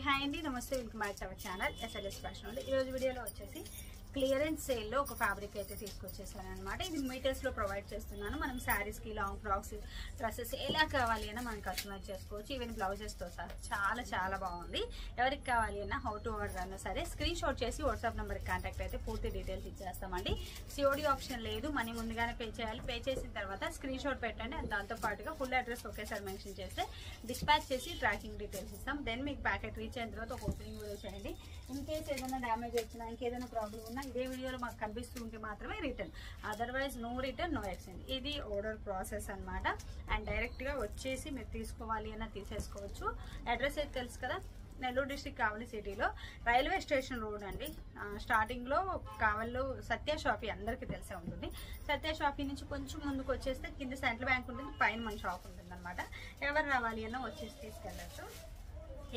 Hi అండి, నమస్తే. Welcome back to our channel SLS fashion. ఈ రోజు వీడియోలో వచ్చేసి క్లియరెన్స్ సేల్ లో ఒక ఫ్యాబ్రిక్ అయితే తీసుకొచ్చేసాను అనమాట. ఇది మీటర్స్ లో ప్రొవైడ్ చేస్తున్నాను. మనం శారీస్ కి, లాంగ్ ఫ్రాక్స్, డ్రెస్సెస్ ఎలా కావాలి అన్నా మనం కస్టమైజ్ చేసుకోవచ్చు. ఈవెన్ బ్లౌజెస్ తో సహా చాలా చాలా బాగుంది. ఎవరికి కావాలి అన్నా, హౌ టు ఆర్డర్ అన్నా సరే స్క్రీన్ షాట్ చేసి వాట్సాప్ నెంబర్ కాంటాక్ట్ అయితే పూర్తి డీటెయిల్స్ ఇచ్చేస్తామండి. సిఓడి ఆప్షన్ లేదు, మనీ ముందుగానే పే చేయాలి. పే చేసిన తర్వాత స్క్రీన్ షాట్ పెట్టండి. అండ్ దాంతో పాటుగా ఫుల్ అడ్రస్ ఒకేసారి మెన్షన్ చేస్తే డిస్పాచ్ చేసి ట్రాకింగ్ డీటెయిల్స్ ఇస్తాం. దెన్ మీకు ప్యాకెట్ రీచ్ అయిన తర్వాత ఒక ఓపెనింగ్ వీడియో చేయండి. ఇన్ కేస్ ఏదైనా డ్యామేజ్ వచ్చినా, ఇంకేదైనా ప్రాబ్లం ఉన్నా ఇదే వీడియోలో మాకు కనిపిస్తూ ఉంటే మాత్రమే return, otherwise no return, no exchange. ఇది ఆర్డర్ ప్రాసెస్ అనమాట. అండ్ డైరెక్ట్గా వచ్చేసి మీరు తీసుకోవాలి అన్న తీసేసుకోవచ్చు. అడ్రస్ అయితే తెలుసు కదా, నెల్లూరు డిస్ట్రిక్ట్ కావలి సిటీలో రైల్వే స్టేషన్ రోడ్ అండి. స్టార్టింగ్లో కావల్లో సత్య షాపీ అందరికీ తెలిసే ఉంటుంది. సత్య షాపీ నుంచి కొంచెం ముందుకు వచ్చేస్తే కింద సెంట్రల్ బ్యాంక్ ఉంటుంది, పైన మన షాప్ ఉంటుంది అనమాట. ఎవరు రావాలి అన్న వచ్చేసి తీసుకెళ్ళచ్చు.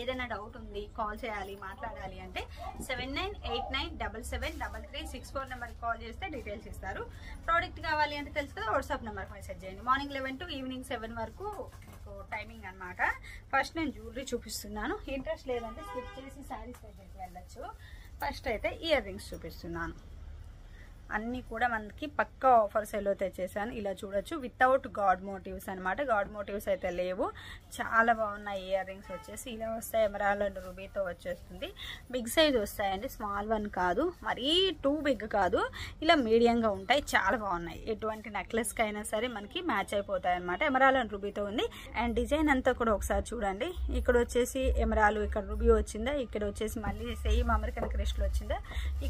ఏదైనా డౌట్ ఉంది, కాల్ చేయాలి, మాట్లాడాలి అంటే 7989773364 నెంబర్కి కాల్ చేస్తే డీటెయిల్స్ ఇస్తారు. ప్రోడక్ట్ కావాలి అంటే తెలుసు కదా, వాట్సాప్ నెంబర్కి మెసేజ్ చేయండి. మార్నింగ్ 11 to ఈవినింగ్ 7 వరకు టైమింగ్ అనమాట. ఫస్ట్ నేను జ్యువెలరీ చూపిస్తున్నాను. ఇంట్రెస్ట్ లేదంటే స్కిప్ చేసి శారీస్ దగ్గరికి వెళ్ళచ్చు. ఫస్ట్ అయితే ఇయర్ రింగ్స్ చూపిస్తున్నాను. అన్నీ కూడా మనకి పక్కా ఆఫర్స్ ఎలా తెచ్చేసాను. ఇలా చూడొచ్చు, వితౌట్ గాడ్ మోటివ్స్ అనమాట. గాడ్ మోటివ్స్ అయితే లేవు. చాలా బాగున్నాయి. ఇయర్ రింగ్స్ వచ్చేసి ఇలా వస్తాయి. ఎమరాల్డ్ అండ్ రూబీతో వచ్చేస్తుంది. బిగ్ సైజ్ వస్తాయండి, స్మాల్ వన్ కాదు, మరీ టూ బిగ్ కాదు, ఇలా మీడియంగా ఉంటాయి. చాలా బాగున్నాయి. ఎటువంటి నెక్లెస్కి అయినా సరే మనకి మ్యాచ్ అయిపోతాయి అనమాట. ఎమరాల్డ్ అండ్ రూబీతో ఉంది. అండ్ డిజైన్ అంతా కూడా ఒకసారి చూడండి. ఇక్కడ వచ్చేసి ఎమరాల్డ్, ఇక్కడ రూబీ వచ్చిందా, ఇక్కడ వచ్చేసి మళ్ళీ సేమ్ అమెరికన్ క్రిస్టల్ వచ్చిందా.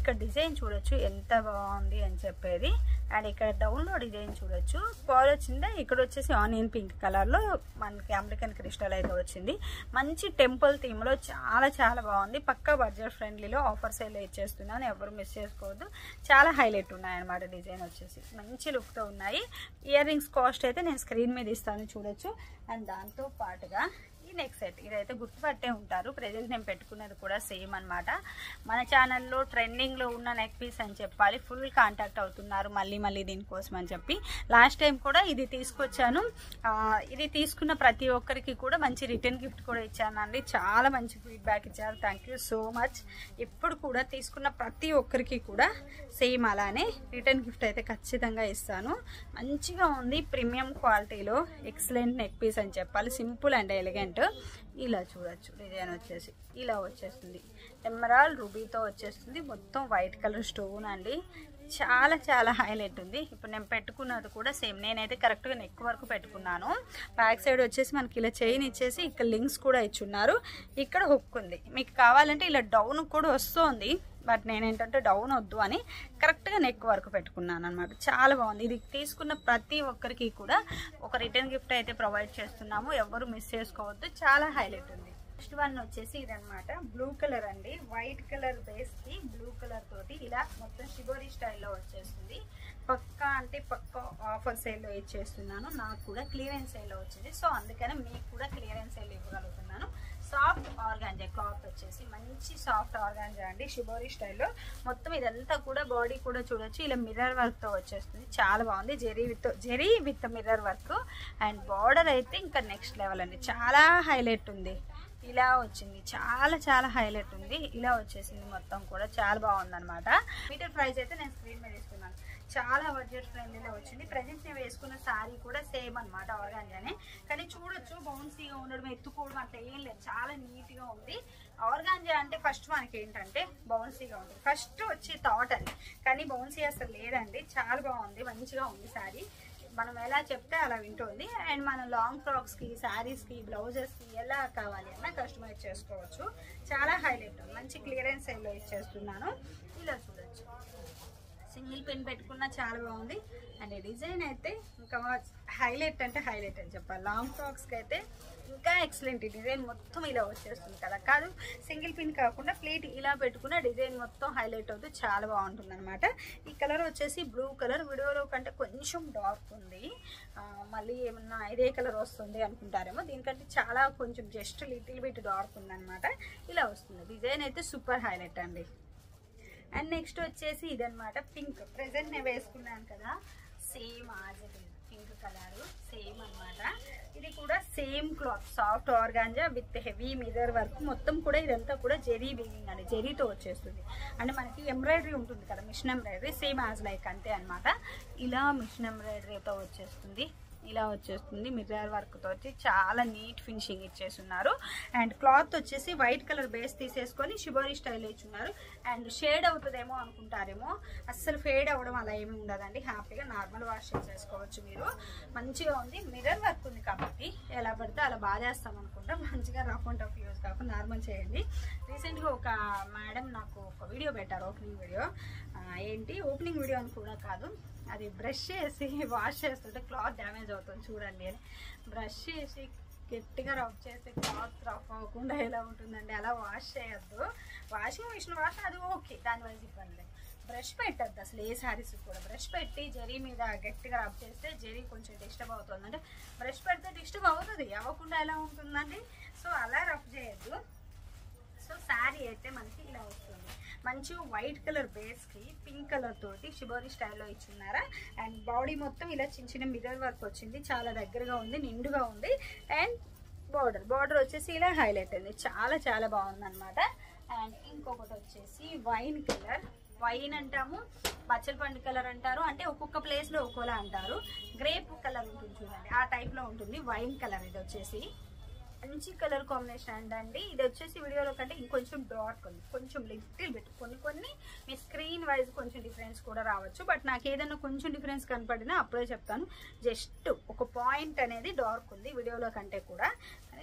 ఇక్కడ డిజైన్ చూడొచ్చు ఎంత బాగుంది అని చెప్పేది. అండ్ ఇక్కడ డౌన్ లో డిజైన్ చూడొచ్చు, పాల్ వచ్చిందా. ఇక్కడ వచ్చేసి ఆనియన్ పింక్ కలర్ లో మనకి అమెరికన్ క్రిస్టల్ అయితే వచ్చింది. మంచి టెంపుల్ థీమ్ లో చాలా చాలా బాగుంది. పక్కా బడ్జెట్ ఫ్రెండ్లీలో ఆఫర్స్ అయితే ఇచ్చేస్తున్నాను, ఎవరు మిస్ చేసుకోవద్దు. చాలా హైలైట్ ఉన్నాయన్నమాట. డిజైన్ వచ్చేసి మంచి లుక్ తో ఉన్నాయి. ఇయర్ రింగ్స్ కాస్ట్ అయితే నేను స్క్రీన్ మీద ఇస్తాను, చూడొచ్చు. అండ్ దాంతో పాటుగా నెక్ సెట్, ఇదైతే గుర్తుపట్టే ఉంటారు. ప్రెజెంట్ నేను పెట్టుకున్నది కూడా సేమ్ అనమాట. మన ఛానల్లో ట్రెండింగ్లో ఉన్న నెక్ పీస్ అని చెప్పాలి. ఫుల్ కాంటాక్ట్ అవుతున్నారు మళ్ళీ దీనికోసం అని చెప్పి. లాస్ట్ టైం కూడా ఇది తీసుకొచ్చాను. ఇది తీసుకున్న ప్రతి ఒక్కరికి కూడా మంచి రిటర్న్ గిఫ్ట్ కూడా ఇచ్చానండి. చాలా మంచి ఫీడ్బ్యాక్ ఇచ్చారు. Thank you so much. ఇప్పుడు కూడా తీసుకున్న ప్రతి ఒక్కరికి కూడా సేమ్ అలానే రిటర్న్ గిఫ్ట్ అయితే ఖచ్చితంగా ఇస్తాను. మంచిగా ఉంది, ప్రీమియం క్వాలిటీలో ఎక్సలెంట్ నెక్ పీస్ అని చెప్పాలి. Simple and elegant. ఇలా చూడొచ్చు, డిజైన్ వచ్చేసి ఇలా వచ్చేస్తుంది. ఎమరాల్డ్ రూబీతో వచ్చేస్తుంది. మొత్తం వైట్ కలర్ స్టోన్ అండి. చాలా చాలా హైలైట్ ఉంది. ఇప్పుడు నేను పెట్టుకున్నది కూడా సేమ్. నేనైతే కరెక్ట్గా నెక్ వరకు పెట్టుకున్నాను. బ్యాక్ సైడ్ వచ్చేసి మనకి ఇలా చైన్ ఇచ్చేసి ఇక్కడ లింక్స్ కూడా ఇచ్చున్నారు. ఇక్కడ హుక్ ఉంది. మీకు కావాలంటే ఇలా డౌన్ కూడా వస్తుంది, బట్ నేనేంటంటే డౌన్ వద్దు అని కరెక్ట్గా నెక్ వరకు పెట్టుకున్నాను అనమాట. చాలా బాగుంది. ఇది తీసుకున్న ప్రతి ఒక్కరికి కూడా ఒక రిటర్న్ గిఫ్ట్ అయితే ప్రొవైడ్ చేస్తున్నాము, ఎవరు మిస్ చేసుకోవద్దు. చాలా హైలైట్ ఉంది. ఫస్ట్ వన్ వచ్చేసి ఇదనమాట. బ్లూ కలర్ అండి. వైట్ కలర్ బేస్ కి బ్లూ కలర్ తోటి ఇలా మొత్తం షిబోరీ స్టైల్లో వచ్చేస్తుంది. పక్కా అంటే పక్కా ఆఫర్ సేల్లో ఇచ్చేస్తున్నాను. నాకు కూడా క్లియరెన్స్ సేల్లో వచ్చింది, సో అందుకని మీకు కూడా క్లియరెన్స్ సేల్ ఇవ్వగలుగుతున్నాను. సాఫ్ట్ ఆర్గాంజా క్లాత్ వచ్చేసి మంచి సాఫ్ట్ ఆర్గాంజా అండి, షిబోరీ స్టైల్లో. మొత్తం ఇదంతా కూడా బాడీ కూడా చూడొచ్చు, ఇలా మిర్రర్ వర్క్ తో వచ్చేస్తుంది. చాలా బాగుంది. Zari with mirror work. And border అయితే ఇంకా నెక్స్ట్ లెవెల్ అండి, చాలా హైలైట్ ఉంది. ఇలా వచ్చింది, చాలా చాలా హైలైట్ ఉంది. ఇలా వచ్చేసింది మొత్తం కూడా చాలా బాగుంది అనమాట. మీటర్ ప్రైస్ అయితే నేను స్క్రీన్ మీద వేసుకున్నాను. చాలా బడ్జెట్ ఫ్రెండ్లీలో వచ్చింది. ప్రజెంట్ నేను వేసుకున్న శారీ కూడా సేమ్ అనమాట, ఆర్గాంజానే. కానీ చూడొచ్చు, బౌన్సీగా ఉండడం, ఎత్తుకోవడం అట్లా ఏం లేదు, చాలా నీట్గా ఉంది. ఆర్గాంజా అంటే ఫస్ట్ మనకి ఏంటంటే బౌన్సీగా ఉంటుంది, ఫస్ట్ వచ్చి థాట్ అది. కానీ బౌన్సీ అసలు లేదండి, చాలా బాగుంది, మంచిగా ఉంది శారీ. మనం ఎలా చెప్తే అలా వింటుంది. అండ్ మనం లాంగ్ ఫ్రాక్స్కి, శారీస్కి, బ్లౌజెస్కి ఎలా కావాలి అన్నా కస్టమైజ్ చేసుకోవచ్చు. చాలా హైలైట్, మంచి క్లియరెన్స్ సేల్లో ఇచ్చేస్తున్నాను. ఇలా చూడొచ్చు, సింగిల్ పిన్ పెట్టుకున్నా చాలా బాగుంది. అండ్ డిజైన్ అయితే ఇంకా హైలైట్ అంటే హైలైట్ అని చెప్పాలి. లాంగ్ ఫ్రాక్స్కి అయితే ఇంకా ఎక్సలెంట్. డిజైన్ మొత్తం ఇలా వచ్చేస్తుంది కదా, కాదు సింగిల్ పిన్ కాకుండా ప్లేట్ ఇలా పెట్టుకున్న డిజైన్ మొత్తం హైలైట్ అవుతుంది. చాలా బాగుంటుంది అనమాట. ఈ కలర్ వచ్చేసి బ్లూ కలర్. వీడియోలో కంటే కొంచెం డార్క్ ఉంది. మళ్ళీ ఏమన్నా ఇదే కలర్ వస్తుంది అనుకుంటారేమో, దీనికంటే చాలా కొంచెం జస్ట్ లిటిల్ బిట్ డార్క్ ఉందన్నమాట. ఇలా వస్తుంది. డిజైన్ అయితే సూపర్ హైలైట్ అండి. అండ్ నెక్స్ట్ వచ్చేసి ఇదనమాట పింక్. ప్రెజెంట్ నేను వేసుకున్నాను కదా, same as it is pink colour same అన్నమాట. ఇది కూడా same cloth soft organza with heavy mirror work. మొత్తం కూడా ఇదంతా కూడా జెరీ వీవింగ్ అండి, జెరీతో వచ్చేస్తుంది. అంటే మనకి ఎంబ్రాయిడరీ ఉంటుంది కదా, machine embroidery same as like అంతే అనమాట. ఇలా మిషన్ ఎంబ్రాయిడరీతో వచ్చేస్తుంది, ఇలా వచ్చేస్తుంది మిర్రర్ వర్క్ తోటి చాలా నీట్ ఫినిషింగ్ ఇచ్చేస్తున్నారు. అండ్ క్లాత్ వచ్చేసి వైట్ కలర్ బేస్ తీసేసుకొని షిబోరీ స్టైల్ ఇచ్చున్నారు. అండ్ షేడ్ అవుతుందేమో అనుకుంటారేమో, అస్సలు ఫేడ్ అవ్వడం అలా ఏమి ఉండదండి. హ్యాపీగా నార్మల్ వాష్ చేసేసుకోవచ్చు మీరు. మంచిగా ఉంది, మిర్రర్ వర్క్ ఉంది కాబట్టి ఎలా పడితే అలా బాధేస్తాం అనుకుంటా. మంచిగా రఫ్ అండ్ టఫ్ యూజ్ కాకుండా నార్మల్ చేయండి. రీసెంట్గా ఒక మేడం నాకు ఒక వీడియో పెట్టారు, ఓపెనింగ్ వీడియో. ఏంటి ఓపెనింగ్ వీడియో అని కూడా కాదు, అది బ్రష్ చేసి వాష్ చేస్తుంటే క్లాత్ డ్యామేజ్ అవుతుంది చూడండి అని. బ్రష్ చేసి గట్టిగా రఫ్ చేస్తే క్లాత్ రఫ్ అవ్వకుండా ఎలా ఉంటుందండి, అలా వాష్ చేయొద్దు. వాషింగ్ మిషన్ వాష్ అది ఓకే, దాని వల్ల ఇబ్బంది లేదు. బ్రష్ పెట్టద్దు అసలు ఏ శారీస్ కూడా. బ్రష్ పెట్టి జరీ మీద గట్టిగా రబ్ చేస్తే జరీ కొంచెం డిస్టర్బ్ అవుతుంది. అంటే బ్రష్ పెడితే డిస్టర్బ్ అవుతుంది, అవ్వకుండా ఎలా ఉంటుందండి. సో అలా రఫ్ చేయొద్దు. సో శారీ అయితే మనకి ఇలా వస్తుంది, మంచి వైట్ కలర్ బేస్ కి పింక్ కలర్ తోటి షిబోరీ స్టైల్లో ఇచ్చున్నారా. అండ్ బాడీ మొత్తం ఇలా చిన్న చిన్న మిర్రర్ వర్క్ వచ్చింది, చాలా దగ్గరగా ఉంది, నిండుగా ఉంది. అండ్ బార్డర్ వచ్చేసి ఇలా హైలైట్ అయింది, చాలా చాలా బాగుంది అనమాట. అండ్ ఇంకొకటి వచ్చేసి వైన్ కలర్. వైన్ అంటాము, పచ్చల పండు కలర్ అంటారు, అంటే ఒక్కొక్క ప్లేస్ లో ఒక్కోలా అంటారు. గ్రేప్ కలర్ ఉంటుంది చూడండి, ఆ టైప్ లో ఉంటుంది వైన్ కలర్. ఇది వచ్చేసి మంచి కలర్ కాంబినేషన్ అండి. ఇది వచ్చేసి వీడియోలో కంటే ఇంకొంచెం డార్క్ ఉంది, కొంచెం లిటిల్ బిట్. కొన్ని మీ స్క్రీన్ వైజ్ కొంచెం డిఫరెన్స్ కూడా రావచ్చు, బట్ నాకు ఏదైనా కొంచెం డిఫరెన్స్ కనపడినా అప్పుడే చెప్తాను. జస్ట్ ఒక పాయింట్ అనేది డార్క్ ఉంది వీడియోలో కంటే కూడా,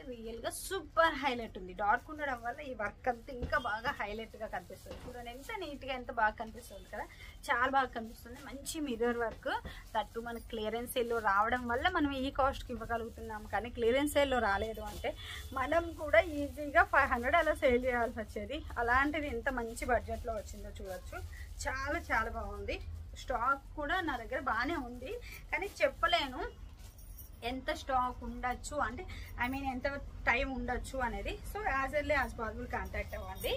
రియల్ గా సూపర్ హైలైట్ ఉంది. డార్క్ ఉండడం వల్ల ఈ వర్క్ అంతా ఇంకా బాగా హైలైట్ గా కనిపిస్తుంది. చూడండి ఎంత నీట్ గా ఎంత బాగా కనిపిస్తుంది కదా, చాలా బాగా కనిపిస్తుంది. మంచి మిర్రర్ వర్క్, తట్టు మనకి క్లియరెన్స్ సేల్లో రావడం వల్ల మనం ఈ కాస్ట్ కి ఇవ్వగలుగుతున్నాం. కానీ క్లియరెన్స్ సేల్లో రాలేదు అంటే మనం కూడా ఈజీగా 500 అలా సేల్ చేయాల్సి వచ్చేది. అలాంటిది ఎంత మంచి బడ్జెట్ లో వచ్చిందో చూడొచ్చు. చాలా చాలా బాగుంది. స్టాక్ కూడా నా దగ్గర బాగానే ఉంది, కానీ చెప్పలేను ఎంత స్టాక్ ఉండొచ్చు, అంటే ఐ మీన్ ఎంత టైం ఉండొచ్చు అనేది. So as early as possible contact అవ్వండి.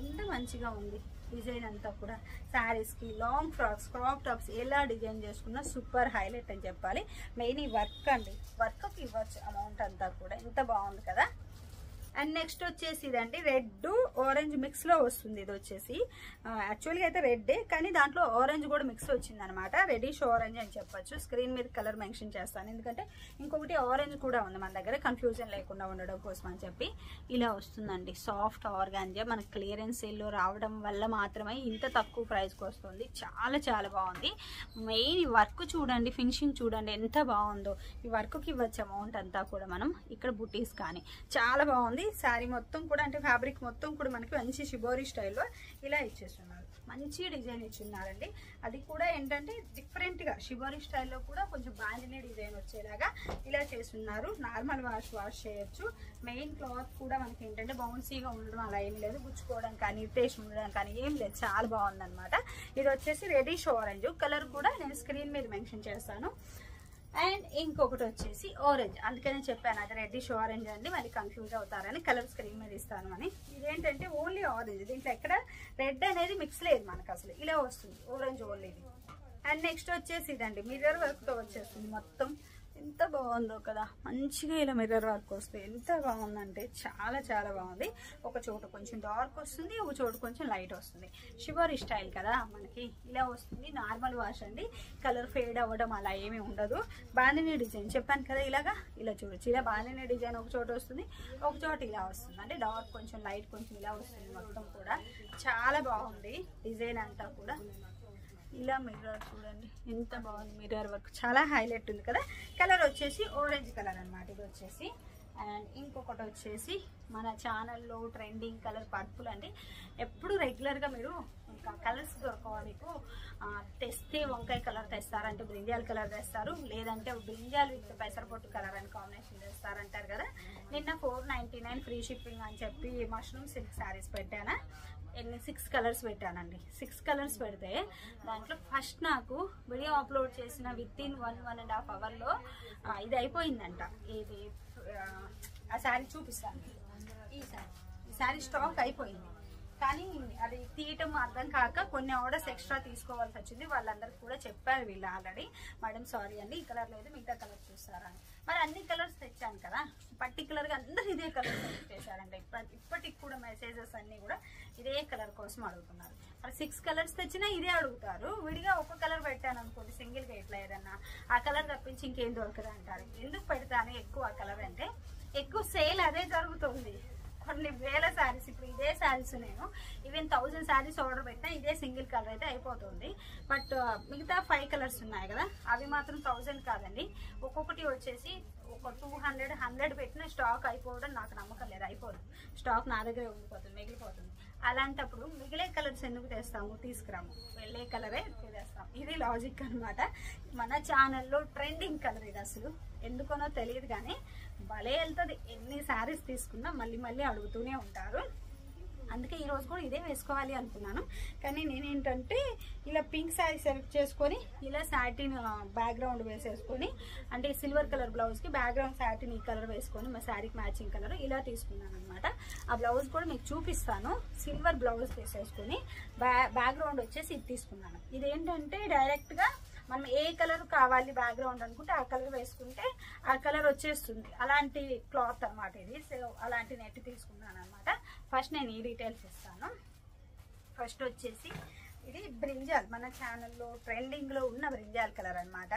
ఎంత మంచిగా ఉంది డిజైన్ అంతా కూడా. శారీస్కి, లాంగ్ ఫ్రాక్స్, క్రాప్ టాప్స్ ఎలా డిజైన్ చేసుకున్నా సూపర్ హైలైట్ అని చెప్పాలి. మెయిన్ ఈ వర్క్ అండి, వర్క్కి ఇవ్వచ్చు అమౌంట్ అంతా కూడా. ఎంత బాగుంది కదా. అండ్ నెక్స్ట్ వచ్చేసి ఇదండి రెడ్ ఆరెంజ్ మిక్స్ లో వస్తుంది. ఇది వచ్చేసి యాక్చువల్గా అయితే రెడ్డే, కానీ దాంట్లో ఆరెంజ్ కూడా మిక్స్ వచ్చింది అనమాట. రెడ్డిష్ ఆరెంజ్ అని చెప్పొచ్చు. స్క్రీన్ మీద కలర్ మెన్షన్ చేస్తాను, ఎందుకంటే ఇంకొకటి ఆరెంజ్ కూడా ఉంది మన దగ్గర, కన్ఫ్యూజన్ లేకుండా ఉండడం కోసం అని చెప్పి. ఇలా వస్తుందండి సాఫ్ట్ ఆర్గాంజా. మనకి క్లియరెన్స్ సేల్లో రావడం వల్ల మాత్రమే ఇంత తక్కువ ప్రైస్కి వస్తుంది. చాలా చాలా బాగుంది. మెయిన్ ఈ వర్క్ చూడండి, ఫినిషింగ్ చూడండి ఎంత బాగుందో. ఈ వర్క్కి ఇవ్వచ్చు అమౌంట్ అంతా కూడా మనం. ఇక్కడ బుటీస్ కానీ చాలా బాగుంది. శారీ మొత్తం కూడా అంటే ఫ్యాబ్రిక్ మొత్తం కూడా మనకి మంచి షిబోరీ స్టైల్లో ఇలా ఇచ్చేస్తున్నారు. మంచి డిజైన్ ఇచ్చున్నారండి. అది కూడా ఏంటంటే డిఫరెంట్ గా షిబోరీ స్టైల్లో కూడా కొంచెం బాండినీ డిజైన్ వచ్చేలాగా ఇలా చేస్తున్నారు. నార్మల్ వాష్ చేయొచ్చు. మెయిన్ క్లాత్ కూడా మనకి ఏంటంటే బౌన్సీగా ఉండడం అలా ఏం లేదు, గుచ్చుకోవడం కానీ ఇరిటేషన్ ఉండడం కానీ ఏం లేదు, చాలా బాగుంది అనమాట. ఇది వచ్చేసి రెడ్డిష్ ఆరెంజ్ కలర్ కూడా నేను స్క్రీన్ మీద మెన్షన్ చేస్తాను. అండ్ ఇంకొకటి వచ్చేసి ఆరెంజ్, అందుకనే చెప్పాను అది రెడ్డిష్ ఆరెంజ్ అండి, మళ్ళీ కన్ఫ్యూజ్ అవుతారని కలర్ స్క్రీన్ మీద ఇస్తాను అని. ఇదేంటంటే ఓన్లీ ఆరెంజ్, దీంట్లో ఎక్కడ రెడ్ అనేది మిక్స్ లేదు మనకు, అసలు ఇలా వస్తుంది ఆరెంజ్ ఓన్లీ. అండ్ నెక్స్ట్ వచ్చేసి ఇదండి మిర్రర్ వర్క్ తో వచ్చేస్తుంది మొత్తం. ఎంత బాగుందో కదా, మంచిగా ఇలా మిర్రర్ వర్క్ వస్తుంది. ఎంత బాగుందంటే చాలా చాలా బాగుంది. ఒక చోట కొంచెం డార్క్ వస్తుంది, ఒక చోట కొంచెం లైట్ వస్తుంది. షిబోరీ స్టైల్ కదా మనకి, ఇలా వస్తుంది. నార్మల్ వాష్ అండి, కలర్ ఫేడ్ అవ్వడం అలా ఏమీ ఉండదు. బాందినీ డిజైన్ చెప్పాను కదా, ఇలాగా ఇలా చూడొచ్చు. ఇలా బాందినీ డిజైన్ ఒక చోట వస్తుంది, ఒక చోట ఇలా వస్తుంది. అంటే డార్క్ కొంచెం లైట్ కొంచెం ఇలా వస్తుంది. మొత్తం కూడా చాలా బాగుంది డిజైన్ అంతా కూడా. ఇలా మిర్రర్ చూడండి ఎంత బాగుంది, మిర్రర్ వర్క్ చాలా హైలైట్ ఉంది కదా. కలర్ వచ్చేసి ఆరెంజ్ కలర్ అన్నమాట ఇది వచ్చేసి. అండ్ ఇంకొకటి వచ్చేసి మన ఛానల్లో ట్రెండింగ్ కలర్ పర్పుల్ అండి. ఎప్పుడు రెగ్యులర్గా మీరు ఇంకా కలర్స్ దొరకవా మీకు, తెస్తే వంకాయ కలర్ తెస్తారంటే బ్రింజాల్ కలర్ తెస్తారు, లేదంటే బ్రింజాల్ విత్ పెసరపొట్టు కలర్ అని కాంబినేషన్ తెస్తారంటారు కదా. నిన్న 499 ఫ్రీ షిప్పింగ్ అని చెప్పి మష్రూమ్ సిల్క్ శారీస్ పెట్టానా, 6 కలర్స్ పెట్టానండి. 6 కలర్స్ పెడితే దాంట్లో ఫస్ట్ నాకు వీడియో అప్లోడ్ చేసిన విత్ ఇన్ 1.5 అవర్లో ఇది అయిపోయిందంట. ఇది ఆ శారీ చూపిస్తాను. ఈ శారీ స్టాక్ అయిపోయింది, కానీ అది తీయటం అర్థం కాక కొన్ని ఆర్డర్స్ ఎక్స్ట్రా తీసుకోవాల్సి వచ్చింది. వాళ్ళందరికీ కూడా చెప్పారు వీళ్ళు ఆల్రెడీ, మేడం సారీ అండి ఈ కలర్ లేదు మిగతా కలర్ చూస్తారా అని. మరి అన్ని కలర్స్ తెచ్చాను కదా, పర్టికులర్గా అందరు ఇదే కలర్ సెలెక్ట్ చేశారంటే ఇప్పటికి కూడా మెసేజెస్ అన్నీ కూడా ఇదే కలర్ కోసం అడుగుతున్నారు. మరి 6 కలర్స్ తెచ్చినా ఇదే అడుగుతారు. విడిగా ఒక కలర్ పెట్టాను అనుకోండి, సింగిల్గా ఎట్లా ఏదన్నా ఆ కలర్ తప్పించి ఇంకేం దొరకదు అంటారు. ఎందుకు పెడతాను ఎక్కువ ఆ కలర్ అంటే, ఎక్కువ సేల్ అదే జరుగుతుంది. కొన్ని వేల శారీస్, ఇప్పుడు ఇదే శారీస్ నేను ఈవెన్ 1000 శారీస్ ఆర్డర్ పెట్టినా ఇదే సింగిల్ కలర్ అయితే అయిపోతుంది. బట్ మిగతా 5 కలర్స్ ఉన్నాయి కదా, అవి మాత్రం 1000 కాదండి. ఒక్కొక్కటి వచ్చేసి ఒక 200, 100 పెట్టిన స్టాక్ అయిపోవడం నాకు నమ్మకం లేదు. అయిపోదు, స్టాక్ నా దగ్గరే ఉండిపోతుంది, మిగిలిపోతుంది. అలాంటప్పుడు మిగిలే కలర్స్ ఎందుకు తెస్తాము, తీసుకురాము, వెళ్ళే కలరే తెస్తాం. ఇది లాజిక్ అనమాట. మన ఛానల్లో ట్రెండింగ్ కలర్ ఇది. అసలు ఎందుకనో తెలియదు కానీ భలే వెళ్తుంది. ఎన్ని శారీస్ తీసుకున్నా మళ్ళీ మళ్ళీ అడుగుతూనే ఉంటారు. అందుకే ఈరోజు కూడా ఇదే వేసుకోవాలి అనుకున్నాను. కానీ నేనేంటంటే ఇలా పింక్ శారీ సెలెక్ట్ చేసుకొని ఇలా సాటిన్ బ్యాక్గ్రౌండ్ వేసేసుకొని, అంటే సిల్వర్ కలర్ బ్లౌజ్కి బ్యాక్గ్రౌండ్ సాటిన్ ఈ కలర్ వేసుకొని మా శారీకి మ్యాచింగ్ కలర్ ఇలా తీసుకున్నాను అనమాట. ఆ బ్లౌజ్ కూడా మీకు చూపిస్తాను. సిల్వర్ బ్లౌజ్ వేసేసుకొని బ్యాక్గ్రౌండ్ వచ్చేసి ఇది తీసుకున్నాను. ఇదేంటంటే డైరెక్ట్గా మనం ఏ కలర్ కావాలి బ్యాక్గ్రౌండ్ అనుకుంటే ఆ కలర్ వేసుకుంటే ఆ కలర్ వచ్చేస్తుంది. అలాంటి క్లాత్ అనమాట ఇది. సో అలాంటి నెట్ తీసుకున్నాను అనమాట. ఫస్ట్ నేను ఈ డీటెయిల్స్ ఇస్తాను. ఫస్ట్ వచ్చేసి ఇది బ్రింజాల్, మన ఛానల్లో ట్రెండింగ్లో ఉన్న బ్రింజాల్ కలర్ అనమాట.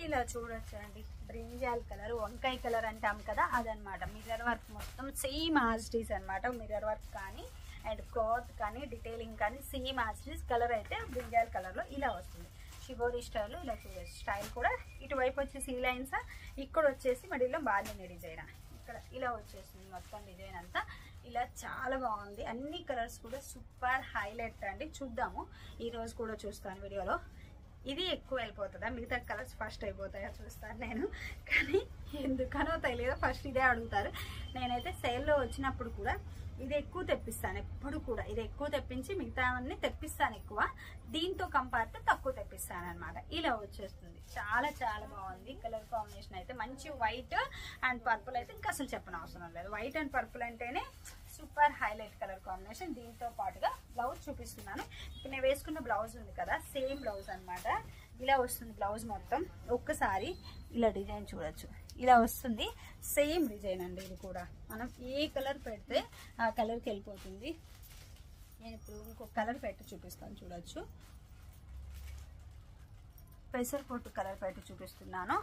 ఇలా చూడొచ్చండి, బ్రింజాల్ కలర్, వంకాయ కలర్ అంటాం కదా అదనమాట. మిర్రర్ వర్క్ మొత్తం సేమ్ యాజ్ అనమాట. మిర్రర్ వర్క్ కానీ అండ్ క్లాత్ కానీ డీటెయిలింగ్ కానీ సేమ్ యాజ్ కలర్ అయితే బ్రింజాల్ కలర్లో ఇలా వస్తుంది. షిబోరి స్టైల్ ఇలా చూడొచ్చు. స్టైల్ కూడా ఇటువైపు వచ్చేసి ఈ లైన్స్, ఇక్కడ వచ్చేసి మడిలో బాగానే డిజైన్, ఇక్కడ ఇలా వచ్చేస్తుంది మొత్తం డిజైన్ అంతా. ఇలా చాలా బాగుంది. అన్ని కలర్స్ కూడా సూపర్ హైలైట్ అండి. చూద్దాము, ఈ రోజు కూడా చూస్తాను వీడియోలో. ఇది ఎక్కువ వెళ్ళిపోతుందా, మిగతా కలర్స్ ఫస్ట్ అయిపోతాయో చూస్తాను నేను. కానీ ఎందుకనో తెలియదు, ఫస్ట్ ఇదే అడుగుతారు. నేనైతే సేల్లో వచ్చినప్పుడు కూడా ఇది ఎక్కువ తెప్పిస్తాను. ఎప్పుడు కూడా ఇది ఎక్కువ తెప్పించి మిగతావన్నీ తెప్పిస్తాను ఎక్కువ. దీంతో కంపేర్ తక్కువ తెప్పిస్తాను అనమాట. ఇలా వచ్చేస్తుంది. చాలా చాలా బాగుంది కలర్ కాంబినేషన్ అయితే. మంచి వైట్ అండ్ పర్పుల్ అయితే ఇంకా అసలు చెప్పనవసరం లేదు. వైట్ అండ్ పర్పుల్ అంటేనే సూపర్ హైలైట్ కలర్ కాంబినేషన్. దీంతో పాటుగా బ్లౌజ్ చూపిస్తున్నాను. ఇప్పుడు నేను వేసుకున్న బ్లౌజ్ ఉంది కదా, సేమ్ బ్లౌజ్ అనమాట. ఇలా వస్తుంది బ్లౌజ్ మొత్తం. ఒక్కసారి ఇలా డిజైన్ చూడొచ్చు, ఇలా వస్తుంది. సేమ్ డిజైన్ అండి ఇది కూడా. మనం ఏ కలర్ పెడితే ఆ కలర్కి వెళ్ళిపోతుంది. నేను ఇప్పుడు ఇంకొక కలర్ పెట్టి చూపిస్తాను, చూడొచ్చు. పెసరపొట్టు కలర్ పెట్టి చూపిస్తున్నాను.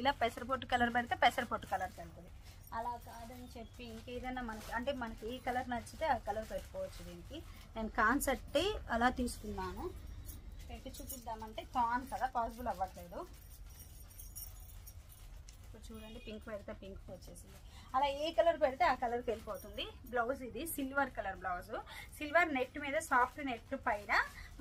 ఇలా పెసరపొట్టు కలర్ పెడితే పెసరపొట్టు కలర్కి వెళ్తుంది. అలా కాదని చెప్పి ఇంకేదైనా మనకి ఏ కలర్ నచ్చితే ఆ కలర్ పెట్టుకోవచ్చు. దీనికి నేను కాన్సెప్ట్ అలా తీసుకున్నాను. పెట్టి చూపిద్దామంటే కాన్ కదా, పాసిబుల్ అవ్వట్లేదు. ఇప్పుడు చూడండి, పింక్ పెడితే పింక్ వచ్చేసింది. అలా ఏ కలర్ పెడితే ఆ కలర్కి వెళ్ళిపోతుంది. బ్లౌజ్ ఇది silver colour blouse. Silver net మీద సాఫ్ట్ నెట్ పైన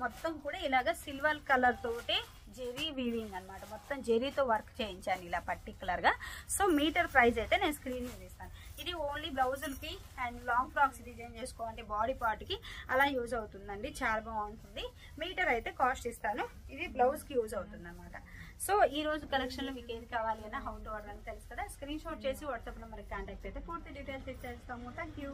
మొత్తం కూడా ఇలాగ సిల్వర్ కలర్ తోటి జెరీ వీవింగ్ అనమాట. మొత్తం జెరీతో వర్క్ చేయించాను ఇలా పర్టికులర్గా. సో మీటర్ ప్రైస్ అయితే నేను స్క్రీన్ మీద ఇస్తాను. ఇది ఓన్లీ బ్లౌజులకి అండ్ లాంగ్ ఫ్రాక్స్ డిజైన్ చేసుకోవాలంటే బాడీ పార్ట్కి అలా యూజ్ అవుతుందండి. చాలా బాగుంటుంది. మీటర్ అయితే కాస్ట్ ఇస్తాను. ఇది బ్లౌజ్కి యూజ్ అవుతుంది అనమాట. సో ఈ రోజు కలెక్షన్లో మీకు ఏది కావాలి అన్నా హౌ టు ఆర్డర్ అని తెలుసు కదా. స్క్రీన్ షాట్ చేసి వాట్సాప్ నెంబర్కి కాంటాక్ట్ అయితే పూర్తి డీటెయిల్స్ ఇచ్చేస్తాము. Thank you.